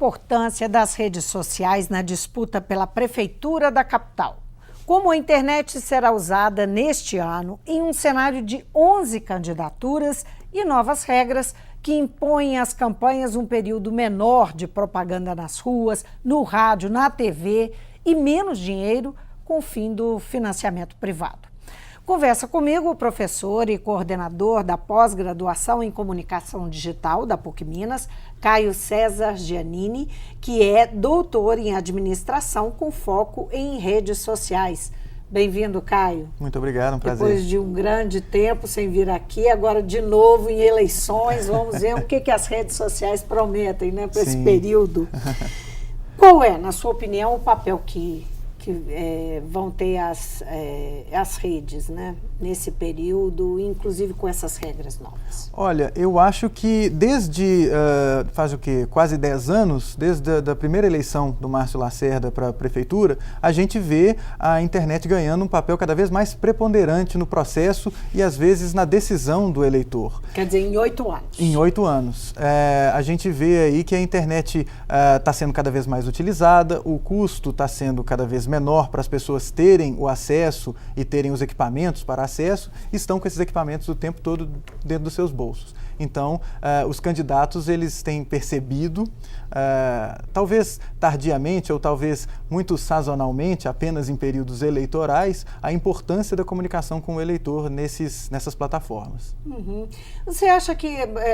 importância das redes sociais na disputa pela prefeitura da capital. Como a internet será usada neste ano em um cenário de 11 candidaturas e novas regras que impõem às campanhas um período menor de propaganda nas ruas, no rádio, na TV e menos dinheiro com o fim do financiamento privado. Conversa comigo o professor e coordenador da pós-graduação em comunicação digital da PUC Minas, Caio César Giannini, que é doutor em administração com foco em redes sociais. Bem-vindo, Caio. Muito obrigado, um prazer. Depois de um grande tempo sem vir aqui, agora de novo em eleições, vamos ver o que as redes sociais prometem, né, para esse período. Qual é, na sua opinião, o papel que vão ter as redes, né, nesse período, inclusive com essas regras novas? Olha, eu acho que desde, faz o quê? Quase 10 anos, desde a primeira eleição do Márcio Lacerda para a prefeitura, a gente vê a internet ganhando um papel cada vez mais preponderante no processo e às vezes na decisão do eleitor. Quer dizer, em 8 anos. Em 8 anos. A gente vê aí que a internet está sendo cada vez mais utilizada, o custo está sendo cada vez menor para as pessoas terem o acesso e terem os equipamentos para acesso, estão com esses equipamentos o tempo todo dentro dos seus bolsos. Então, os candidatos, eles têm percebido, talvez tardiamente ou talvez muito sazonalmente, apenas em períodos eleitorais, a importância da comunicação com o eleitor nessas plataformas. Uhum. Você acha que,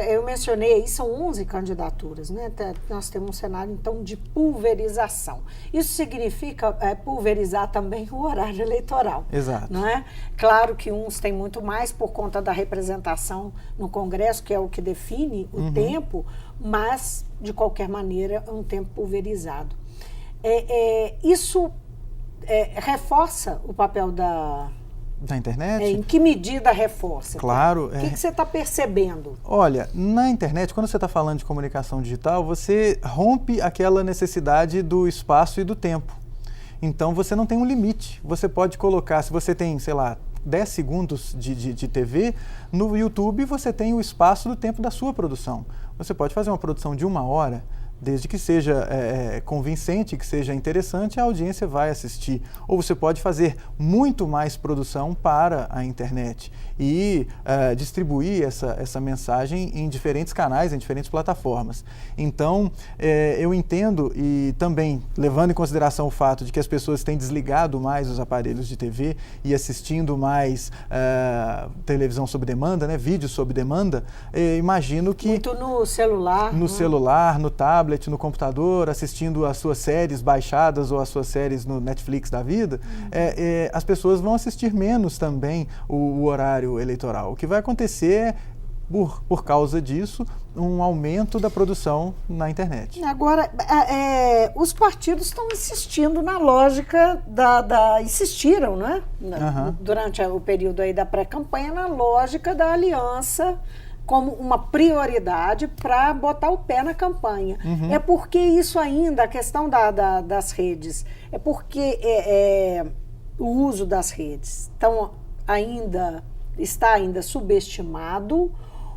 eu mencionei aí, são 11 candidaturas, né? Nós temos um cenário, então, de pulverização. Isso significa pulverizar também o horário eleitoral. Exato. Não é? Claro que uns têm muito mais por conta da representação no Congresso, que é o que define o tempo, mas, de qualquer maneira, é um tempo pulverizado. Isso reforça o papel da internet? Em que medida reforça? Claro. O que você está percebendo? Olha, na internet, quando você está falando de comunicação digital, você rompe aquela necessidade do espaço e do tempo. Então, você não tem um limite. Você pode colocar, se você tem, sei lá, 10 segundos de TV, no YouTube você tem o espaço do tempo da sua produção. Você pode fazer uma produção de 1 hora, desde que seja convincente, que seja interessante, a audiência vai assistir. Ou você pode fazer muito mais produção para a internet e distribuir essa mensagem em diferentes canais, em diferentes plataformas. Então, eu entendo, e também levando em consideração o fato de que as pessoas têm desligado mais os aparelhos de TV e assistindo mais televisão sob demanda, né, vídeos sob demanda, imagino que... Muito no celular. No celular, no tablet, no computador, assistindo as suas séries baixadas ou as suas séries no Netflix da vida, as pessoas vão assistir menos também o horário eleitoral. O que vai acontecer é, por causa disso, um aumento da produção na internet. Agora, os partidos estão insistindo na lógica insistiram, né? Durante o período aí da pré-campanha, na lógica da aliança como uma prioridade para botar o pé na campanha. É porque isso ainda, a questão das redes, é porque o uso das redes está ainda subestimado,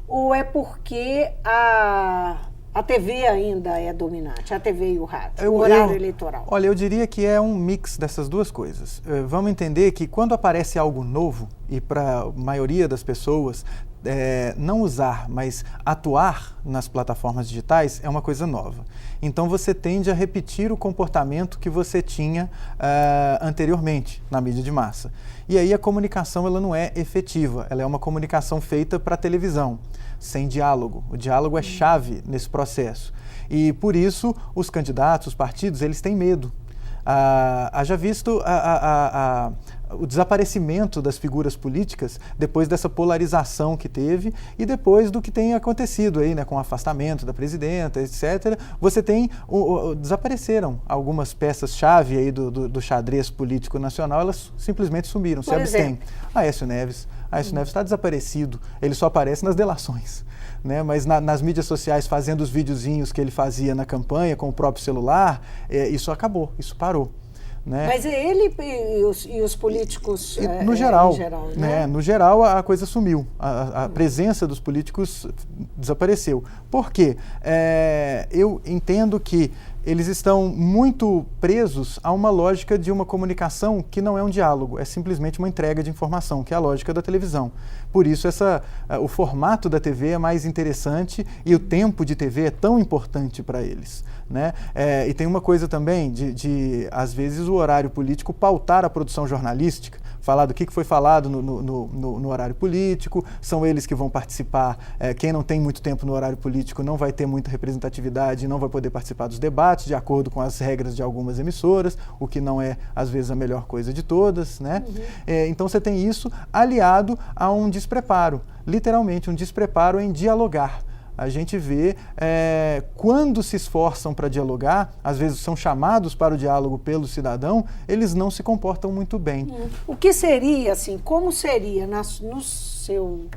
ou é porque a TV ainda é dominante, a TV e o rádio, o horário eleitoral? Olha, eu diria que é um mix dessas duas coisas. Vamos entender que quando aparece algo novo, e para a maioria das pessoas, não usar, mas atuar nas plataformas digitais é uma coisa nova. Então você tende a repetir o comportamento que você tinha anteriormente na mídia de massa. E aí a comunicação ela não é efetiva, ela é uma comunicação feita para a televisão, sem diálogo. O diálogo é chave nesse processo. E por isso os candidatos, os partidos, eles têm medo. Haja visto o desaparecimento das figuras políticas depois dessa polarização que teve e depois do que tem acontecido aí, né, com o afastamento da presidenta, etc. Você tem, desapareceram algumas peças-chave aí do xadrez político nacional, elas simplesmente sumiram, se abstêm. Aécio Neves está desaparecido, ele só aparece nas delações. Né? Mas nas mídias sociais, fazendo os videozinhos que ele fazia na campanha com o próprio celular, isso acabou, isso parou. Né? Mas ele e os políticos no geral, em geral, né? No geral a coisa sumiu, a presença dos políticos desapareceu. Por quê? Eu entendo que eles estão muito presos a uma lógica de uma comunicação que não é um diálogo, é simplesmente uma entrega de informação, que é a lógica da televisão. Por isso o formato da TV é mais interessante e o tempo de TV é tão importante para eles. Né? E tem uma coisa também de às vezes, o horário político pautar a produção jornalística, falar do que foi falado no horário político, são eles que vão participar. Quem não tem muito tempo no horário político não vai ter muita representatividade, não vai poder participar dos debates, de acordo com as regras de algumas emissoras, o que não é, às vezes, a melhor coisa de todas. Né? Então você tem isso aliado a um despreparo, literalmente um despreparo em dialogar. A gente vê quando se esforçam para dialogar, às vezes são chamados para o diálogo pelo cidadão, eles não se comportam muito bem. O que seria, assim, como seria no seu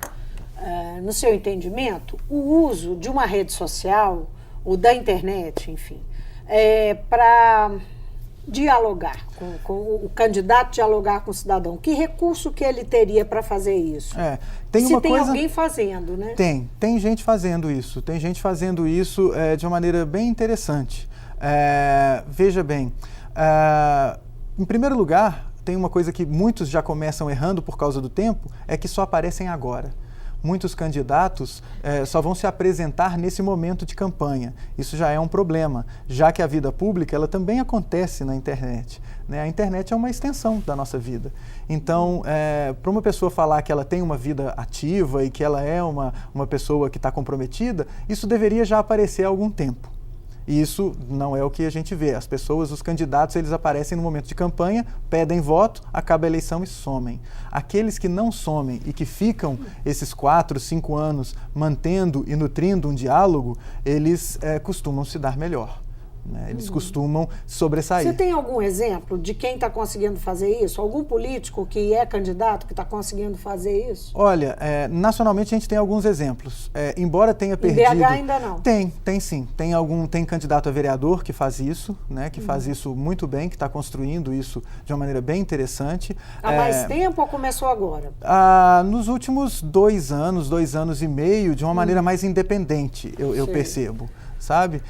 entendimento, o uso de uma rede social ou da internet, enfim, para dialogar com o candidato, dialogar com o cidadão? Que recurso que ele teria para fazer isso? Tem alguém fazendo, né? Tem gente fazendo isso. Tem gente fazendo isso de uma maneira bem interessante. Veja bem, em primeiro lugar, tem uma coisa que muitos já começam errando por causa do tempo, é que só aparecem agora. Muitos candidatos só vão se apresentar nesse momento de campanha. Isso já é um problema, já que a vida pública ela também acontece na internet. Né? A internet é uma extensão da nossa vida. Então, para uma pessoa falar que ela tem uma vida ativa e que ela é uma pessoa que está comprometida, isso deveria já aparecer há algum tempo. E isso não é o que a gente vê. As pessoas, os candidatos, eles aparecem no momento de campanha, pedem voto, acaba a eleição e somem. Aqueles que não somem e que ficam esses 4, 5 anos mantendo e nutrindo um diálogo, eles costumam se dar melhor. Né? Eles costumam sobressair. Você tem algum exemplo de quem está conseguindo fazer isso? Algum político que é candidato que está conseguindo fazer isso? Olha, nacionalmente a gente tem alguns exemplos. Embora tenha perdido... Em BH ainda não? Tem sim. Tem candidato a vereador que faz isso, né? Que faz isso muito bem, que está construindo isso de uma maneira bem interessante. Há mais tempo ou começou agora? Nos últimos 2 anos, 2 anos e meio, de uma maneira mais independente, eu percebo. Sabe?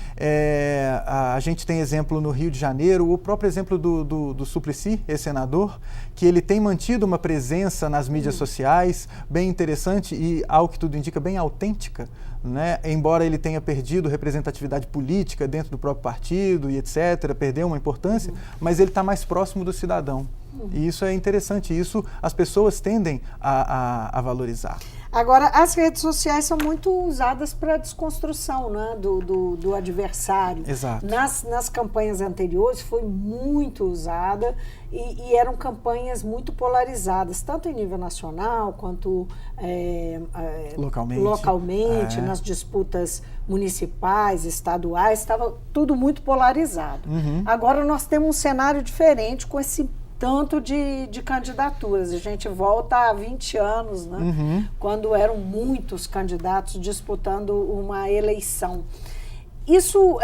A gente tem exemplo no Rio de Janeiro, o próprio exemplo do Suplicy, ex-senador, que ele tem mantido uma presença nas mídias sociais bem interessante e, ao que tudo indica, bem autêntica. Né? Embora ele tenha perdido representatividade política dentro do próprio partido e etc., perdeu uma importância, mas ele está mais próximo do cidadão. E isso é interessante, isso as pessoas tendem a valorizar. Agora, as redes sociais são muito usadas para desconstrução, né, do adversário. Exato. Nas campanhas anteriores foi muito usada e eram campanhas muito polarizadas, tanto em nível nacional quanto localmente nas disputas municipais, estaduais, estava tudo muito polarizado. Agora nós temos um cenário diferente com esse tanto de candidaturas. A gente volta a 20 anos, né? Quando eram muitos candidatos disputando uma eleição. Isso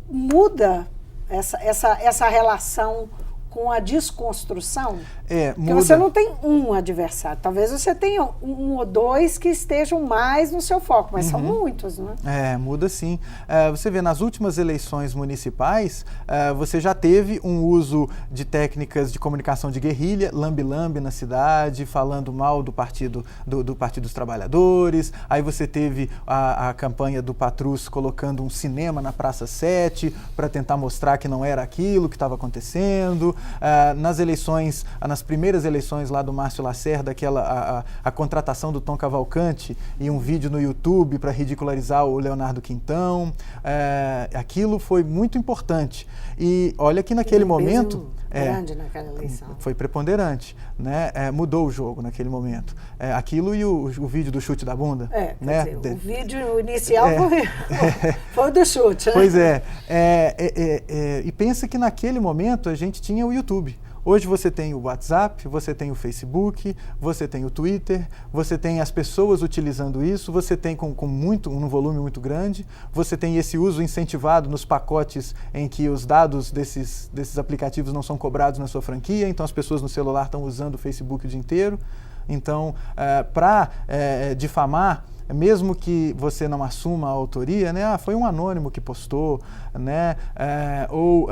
muda essa relação com a desconstrução? Muda. Porque você não tem um adversário. Talvez você tenha um ou dois que estejam mais no seu foco, mas são muitos, né? Muda sim. Você vê, nas últimas eleições municipais, você já teve um uso de técnicas de comunicação de guerrilha, lambe-lambe na cidade, falando mal do Partido dos Trabalhadores. Aí você teve a campanha do Patrus colocando um cinema na Praça 7 para tentar mostrar que não era aquilo que estava acontecendo. Nas primeiras eleições lá do Márcio Lacerda, a contratação do Tom Cavalcante e um vídeo no YouTube para ridicularizar o Leonardo Quintão, aquilo foi muito importante. E olha que naquele momento... grande naquela eleição. Foi preponderante, né? Mudou o jogo naquele momento. Aquilo e o vídeo do chute da bunda. Né? Quer dizer, o vídeo inicial foi o do chute. Né? Pois e pensa que naquele momento a gente tinha o YouTube. Hoje você tem o WhatsApp, você tem o Facebook, você tem o Twitter, você tem as pessoas utilizando isso, você tem um volume muito grande, você tem esse uso incentivado nos pacotes em que os dados desses aplicativos não são cobrados na sua franquia, então as pessoas no celular estão usando o Facebook o dia inteiro. Então, para difamar, mesmo que você não assuma a autoria, né? Foi um anônimo que postou, né? Ou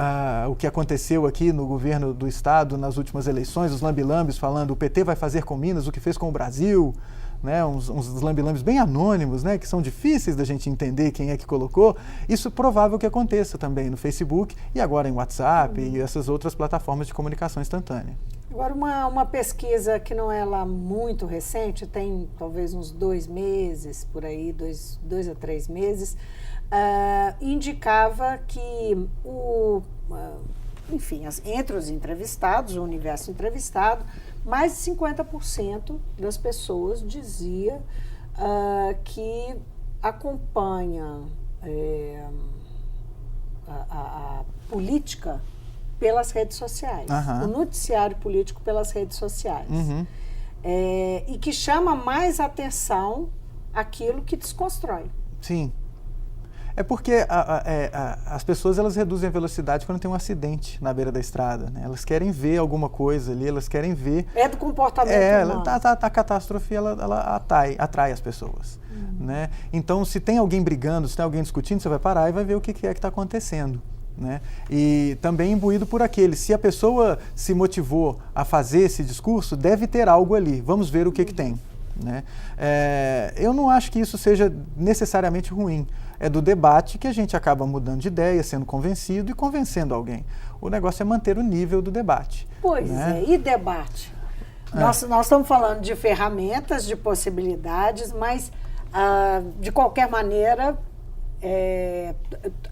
o que aconteceu aqui no governo do estado nas últimas eleições, os lambilambes falando o PT vai fazer com Minas o que fez com o Brasil, né? Uns lambilambes bem anônimos, né? Que são difíceis da gente entender quem é que colocou. Isso é provável que aconteça também no Facebook e agora em WhatsApp e essas outras plataformas de comunicação instantânea. Agora, uma pesquisa que não é lá muito recente, tem talvez uns 2 meses, por aí, 2 a 3 meses, indicava que, entre os entrevistados, o universo entrevistado, mais de 50% das pessoas dizia que acompanha a política pelas redes sociais, o noticiário político pelas redes sociais. E que chama mais atenção aquilo que desconstrói. Sim. É porque as pessoas elas reduzem a velocidade quando tem um acidente na beira da estrada, né? Elas querem ver alguma coisa ali, elas querem ver... É do comportamento humano. A catástrofe ela atrai as pessoas. Né? Então, se tem alguém brigando, se tem alguém discutindo, você vai parar e vai ver o que é que está acontecendo. Né? E também imbuído por aquele, se a pessoa se motivou a fazer esse discurso, deve ter algo ali, vamos ver o que tem. Né? Eu não acho que isso seja necessariamente ruim, é do debate que a gente acaba mudando de ideia, sendo convencido e convencendo alguém. O negócio é manter o nível do debate. Pois né? E debate? Nós estamos falando de ferramentas, de possibilidades, mas de qualquer maneira...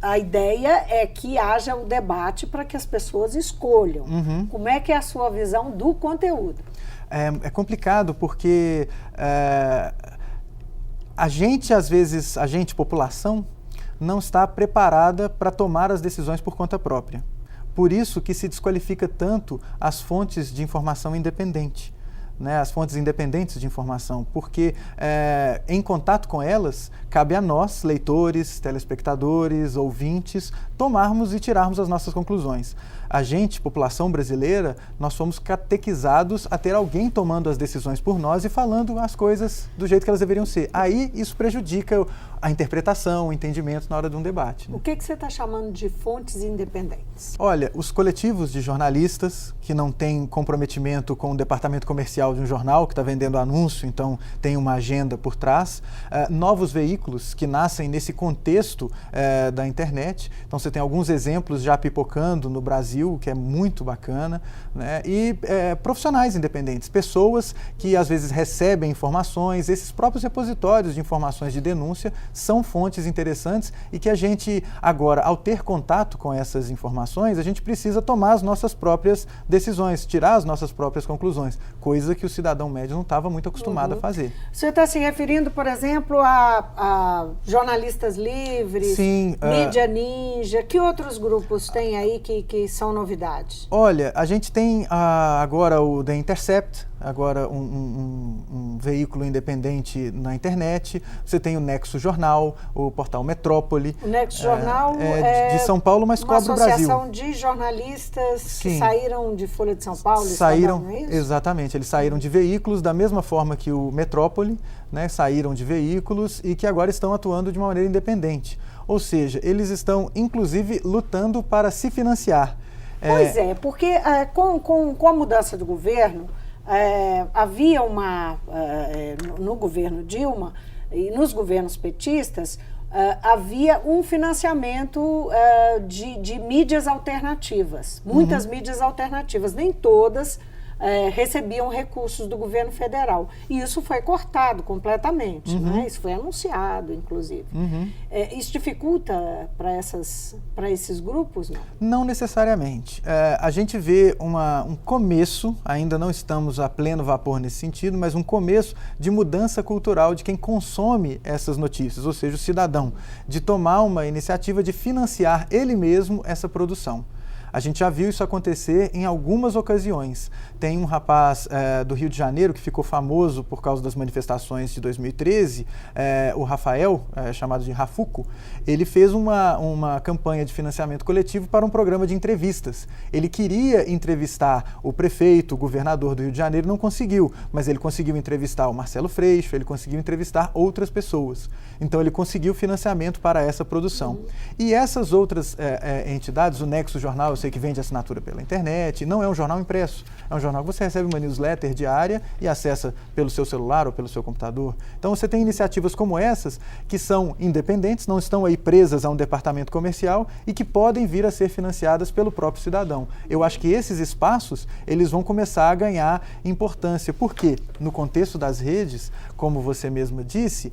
a ideia é que haja o debate para que as pessoas escolham. Como é que é a sua visão do conteúdo? É complicado porque a gente, às vezes, população, não está preparada para tomar as decisões por conta própria. Por isso que se desqualifica tanto as fontes de informação independente. Né, as fontes independentes de informação, porque em contato com elas, cabe a nós, leitores, telespectadores, ouvintes, tomarmos e tirarmos as nossas conclusões. A gente, população brasileira, nós fomos catequizados a ter alguém tomando as decisões por nós e falando as coisas do jeito que elas deveriam ser. Aí isso prejudica a interpretação, o entendimento na hora de um debate. Né? O que você está chamando de fontes independentes? Olha, os coletivos de jornalistas que não têm comprometimento com o departamento comercial de um jornal que está vendendo anúncio, então tem uma agenda por trás, novos veículos que nascem nesse contexto da internet. Então você tem alguns exemplos já pipocando no Brasil, que é muito bacana, né? E profissionais independentes, pessoas que às vezes recebem informações, esses próprios repositórios de informações de denúncia são fontes interessantes e que a gente agora, ao ter contato com essas informações, a gente precisa tomar as nossas próprias decisões, tirar as nossas próprias conclusões, coisa que o cidadão médio não estava muito acostumado a fazer. O senhor está se referindo, por exemplo, a jornalistas livres, sim, mídia ninja, que outros grupos tem aí que são novidades? Olha, a gente tem agora o The Intercept, agora um veículo independente na internet. Você tem o Nexo Jornal, o portal Metrópole. O Nexo Jornal de São Paulo, mas cobre o Brasil. Uma associação de jornalistas que saíram de Folha de São Paulo. Saíram, exatamente, eles saíram de veículos da mesma forma que o Metrópole, né, saíram de veículos e que agora estão atuando de uma maneira independente. Ou seja, eles estão, inclusive, lutando para se financiar. Pois porque com a mudança do governo, havia no governo Dilma e nos governos petistas, havia um financiamento de mídias alternativas, muitas mídias alternativas, nem todas recebiam recursos do governo federal. E isso foi cortado completamente, né? Isso foi anunciado, inclusive. Isso dificulta para esses grupos, não? Não necessariamente. A gente vê um começo, ainda não estamos a pleno vapor nesse sentido, mas um começo de mudança cultural de quem consome essas notícias, ou seja, o cidadão, de tomar uma iniciativa de financiar ele mesmo essa produção. A gente já viu isso acontecer em algumas ocasiões. Tem um rapaz do Rio de Janeiro que ficou famoso por causa das manifestações de 2013, o Rafael, chamado de Rafuco. Ele fez uma campanha de financiamento coletivo para um programa de entrevistas. Ele queria entrevistar o prefeito, o governador do Rio de Janeiro, não conseguiu, mas ele conseguiu entrevistar o Marcelo Freixo, ele conseguiu entrevistar outras pessoas. Então ele conseguiu financiamento para essa produção. E essas outras entidades, o Nexo Jornal, eu sei que vende assinatura pela internet, não é um jornal impresso, é um jornal que você recebe uma newsletter diária e acessa pelo seu celular ou pelo seu computador. Então você tem iniciativas como essas que são independentes, não estão aí presas a um departamento comercial e que podem vir a ser financiadas pelo próprio cidadão. Eu acho que esses espaços, eles vão começar a ganhar importância, porque no contexto das redes, como você mesma disse,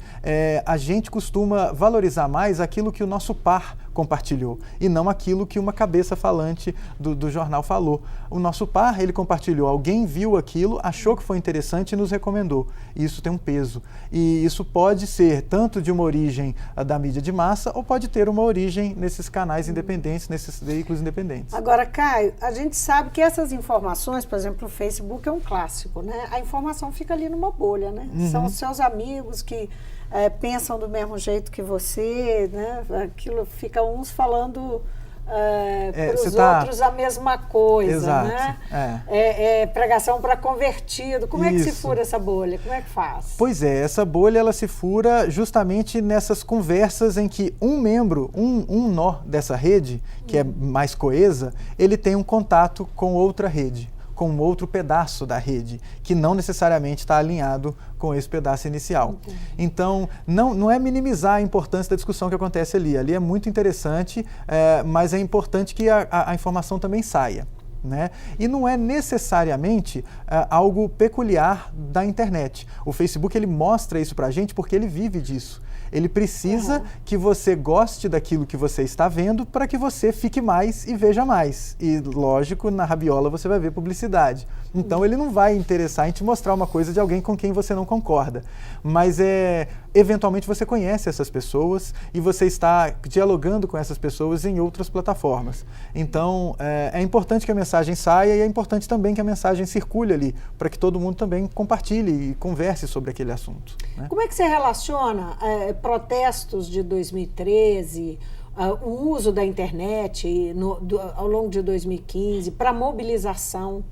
a gente costuma valorizar mais aquilo que o nosso par compartilhou e não aquilo que uma cabeça falante do jornal falou. O nosso par, ele compartilhou, alguém viu aquilo, achou que foi interessante e nos recomendou. E isso tem um peso. E isso pode ser tanto de uma origem da mídia de massa ou pode ter uma origem nesses canais independentes, nesses veículos independentes. Agora, Caio, a gente sabe que essas informações, por exemplo, o Facebook é um clássico, né? A informação fica ali numa bolha, né? São os seus amigos que pensam do mesmo jeito que você, né? Aquilo fica uns falando para os outros a mesma coisa. Exato. Né? Pregação para convertido. Como é que se fura essa bolha? Como é que faz? Pois é, essa bolha ela se fura justamente nessas conversas em que um membro, um nó dessa rede, que é mais coesa, ele tem um contato com outra rede, com um outro pedaço da rede, que não necessariamente está alinhado com esse pedaço inicial. Então, não é minimizar a importância da discussão que acontece ali. Ali é muito interessante, mas é importante que a informação também saia. Né? E não é necessariamente algo peculiar da internet. O Facebook ele mostra isso para a gente porque ele vive disso. Ele precisa que você goste daquilo que você está vendo para que você fique mais e veja mais. E, lógico, na rabiola você vai ver publicidade. Então, ele não vai interessar em te mostrar uma coisa de alguém com quem você não concorda. Mas, eventualmente, você conhece essas pessoas e você está dialogando com essas pessoas em outras plataformas. Então, é importante que a mensagem saia e é importante também que a mensagem circule ali, para que todo mundo também compartilhe e converse sobre aquele assunto. Né? Como é que você relaciona protestos de 2013, o uso da internet ao longo de 2015 para mobilização,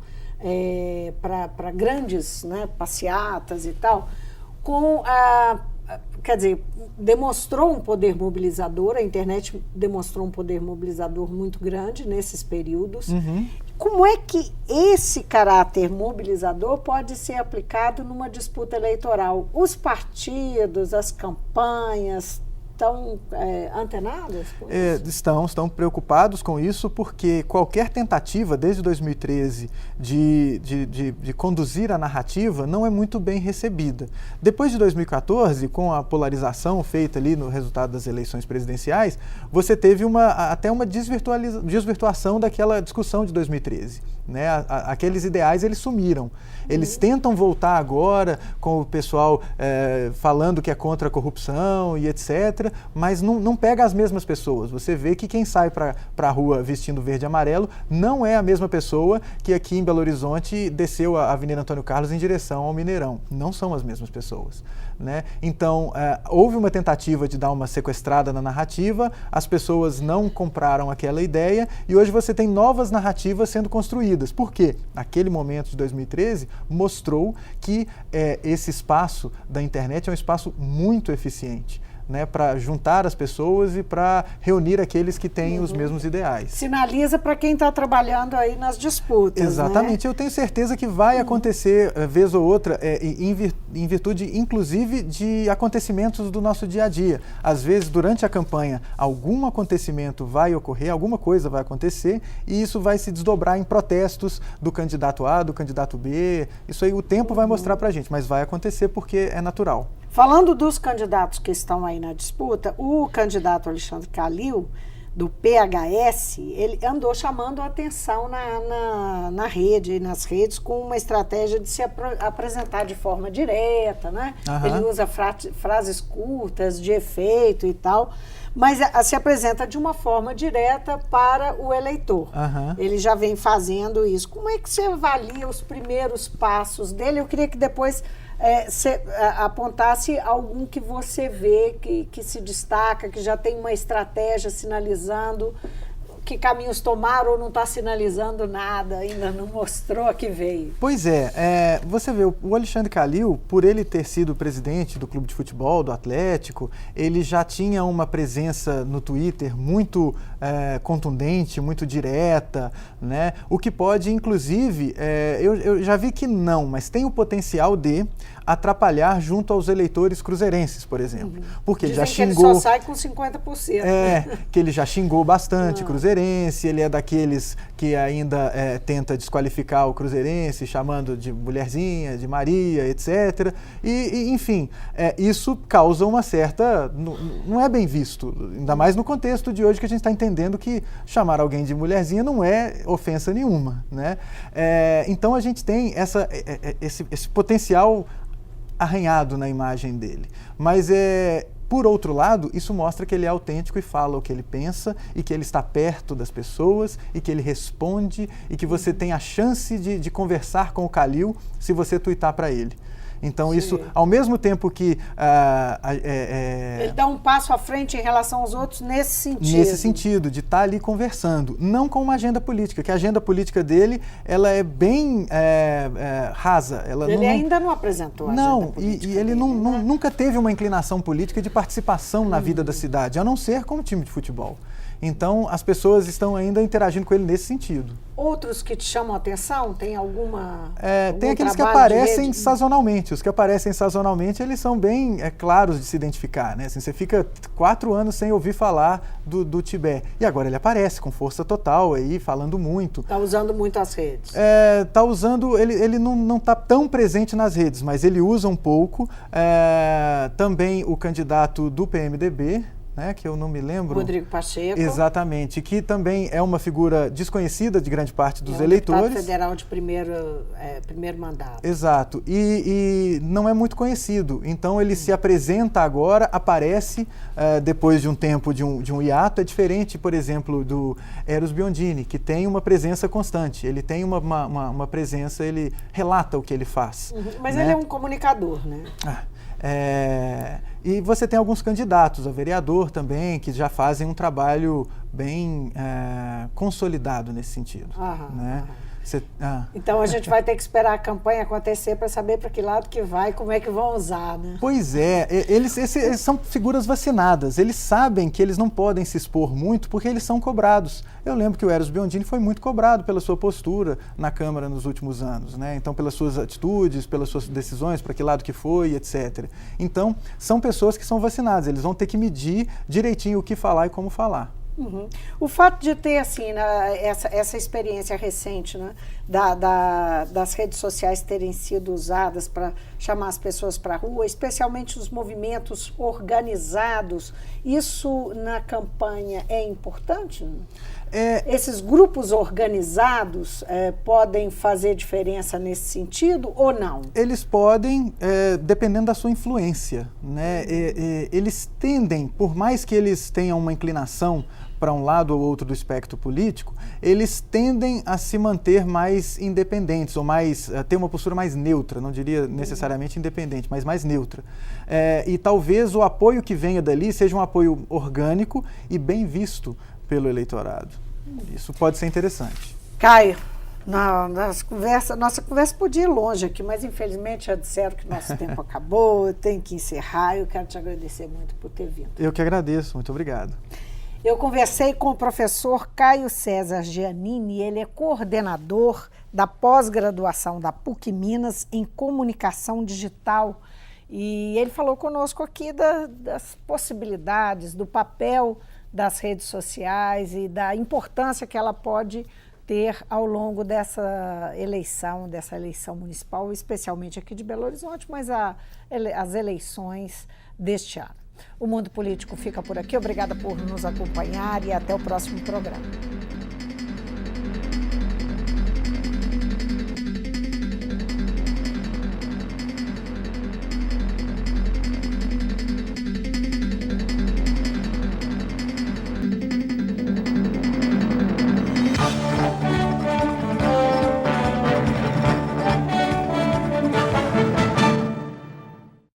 para grandes, né, passeatas e tal, quer dizer, demonstrou um poder mobilizador, a internet demonstrou um poder mobilizador muito grande nesses períodos. Como é que esse caráter mobilizador pode ser aplicado numa disputa eleitoral? Os partidos, as campanhas estão antenadas com isso? Estão preocupados com isso porque qualquer tentativa, desde 2013, de conduzir a narrativa não é muito bem recebida. Depois de 2014, com a polarização feita ali no resultado das eleições presidenciais, você teve até uma desvirtuação daquela discussão de 2013. Né? Aqueles ideais, eles sumiram. Eles tentam voltar agora com o pessoal falando que é contra a corrupção e etc., mas não pega as mesmas pessoas. Você vê que quem sai para a rua vestindo verde e amarelo não é a mesma pessoa que aqui em Belo Horizonte desceu a Avenida Antônio Carlos em direção ao Mineirão. Não são as mesmas pessoas. Né? Então, houve uma tentativa de dar uma sequestrada na narrativa, as pessoas não compraram aquela ideia e hoje você tem novas narrativas sendo construídas. Por quê? Naquele momento de 2013, mostrou que esse espaço da internet é um espaço muito eficiente. Né, para juntar as pessoas e para reunir aqueles que têm os mesmos ideais. Sinaliza para quem está trabalhando aí nas disputas. Exatamente. Né? Eu tenho certeza que vai acontecer, vez ou outra, em virtude, inclusive, de acontecimentos do nosso dia a dia. Às vezes, durante a campanha, algum acontecimento vai ocorrer, alguma coisa vai acontecer e isso vai se desdobrar em protestos do candidato A, do candidato B. Isso aí o tempo vai mostrar para a gente, mas vai acontecer porque é natural. Falando dos candidatos que estão aí na disputa, o candidato Alexandre Calil do PHS, ele andou chamando a atenção na rede, nas redes, com uma estratégia de se apresentar de forma direta, né? Ele usa frases curtas, de efeito e tal, mas se apresenta de uma forma direta para o eleitor. Ele já vem fazendo isso. Como é que você avalia os primeiros passos dele? Eu queria que depois você apontasse algum que você vê que se destaca, que já tem uma estratégia sinalizando que caminhos tomaram ou não está sinalizando nada, ainda não mostrou a que veio. Pois você vê, o Alexandre Calil, por ele ter sido presidente do clube de futebol, do Atlético, ele já tinha uma presença no Twitter muito contundente, muito direta, né? O que pode, inclusive, eu já vi que não, mas tem o potencial de atrapalhar junto aos eleitores cruzeirenses, por exemplo. Porque dizem ele já xingou... que ele só sai com 50%. Que ele já xingou bastante cruzeirense, ele é daqueles que ainda tenta desqualificar o cruzeirense, chamando de mulherzinha, de Maria, etc. Enfim, isso causa uma certa... Não é bem visto, ainda mais no contexto de hoje que a gente está entendendo que chamar alguém de mulherzinha não é ofensa nenhuma, né? Então a gente tem esse potencial arranhado na imagem dele. Mas, por outro lado, isso mostra que ele é autêntico e fala o que ele pensa e que ele está perto das pessoas e que ele responde e que você tem a chance de conversar com o Calil se você tuitar para ele. Então, sim, isso, ao mesmo tempo que... ele dá um passo à frente em relação aos outros nesse sentido. Nesse sentido, de estar ali conversando, não com uma agenda política, que a agenda política dele, ela é bem rasa. Ele ainda não apresentou a agenda política. E ele nunca teve uma inclinação política de participação na vida da cidade, a não ser como time de futebol. Então, as pessoas estão ainda interagindo com ele nesse sentido. Outros que te chamam a atenção? Tem alguma... tem aqueles que aparecem sazonalmente. Os que aparecem sazonalmente, eles são bem claros de se identificar, né? Assim, você fica 4 anos sem ouvir falar do Tibé. E agora ele aparece com força total aí, falando muito. Está usando muito as redes. Está usando... Ele não está tão presente nas redes, mas ele usa um pouco. Também o candidato do PMDB, né, que eu não me lembro. Rodrigo Pacheco. Exatamente, que também é uma figura desconhecida de grande parte dos eleitores. Deputado federal de primeiro mandato. Exato, e não é muito conhecido. Então ele se apresenta agora, aparece depois de um tempo de um hiato. É diferente, por exemplo, do Eros Biondini, que tem uma presença constante. Ele tem uma presença, ele relata o que ele faz. Mas né? ele é um comunicador, né? E você tem alguns candidatos a vereador também, que já fazem um trabalho bem consolidado nesse sentido. Né? Então a gente vai ter que esperar a campanha acontecer para saber para que lado que vai, como é que vão usar, né? Pois eles são figuras vacinadas, eles sabem que eles não podem se expor muito porque eles são cobrados. Eu lembro que o Eros Biondini foi muito cobrado pela sua postura na Câmara nos últimos anos, né? Então pelas suas atitudes, pelas suas decisões, para que lado que foi, etc. Então são pessoas que são vacinadas, eles vão ter que medir direitinho o que falar e como falar. O fato de ter assim, essa experiência recente, né, das redes sociais terem sido usadas para chamar as pessoas para a rua, especialmente os movimentos organizados, isso na campanha é importante? Esses grupos organizados podem fazer diferença nesse sentido ou não? Eles podem, dependendo da sua influência, né? Eles tendem, por mais que eles tenham uma inclinação para um lado ou outro do espectro político, eles tendem a se manter mais independentes, ou ter uma postura mais neutra, não diria necessariamente independente, mas mais neutra. E talvez o apoio que venha dali seja um apoio orgânico e bem visto pelo eleitorado. Isso pode ser interessante. Caio, nossa conversa podia ir longe aqui, mas infelizmente já disseram que nosso tempo acabou, eu tenho que encerrar. Eu quero te agradecer muito por ter vindo. Eu que agradeço, muito obrigado. Eu conversei com o professor Caio César Giannini, ele é coordenador da pós-graduação da PUC Minas em Comunicação Digital. E ele falou conosco aqui das possibilidades, do papel das redes sociais e da importância que ela pode ter ao longo dessa eleição municipal, especialmente aqui de Belo Horizonte, mas as eleições deste ano. O Mundo Político fica por aqui. Obrigada por nos acompanhar e até o próximo programa.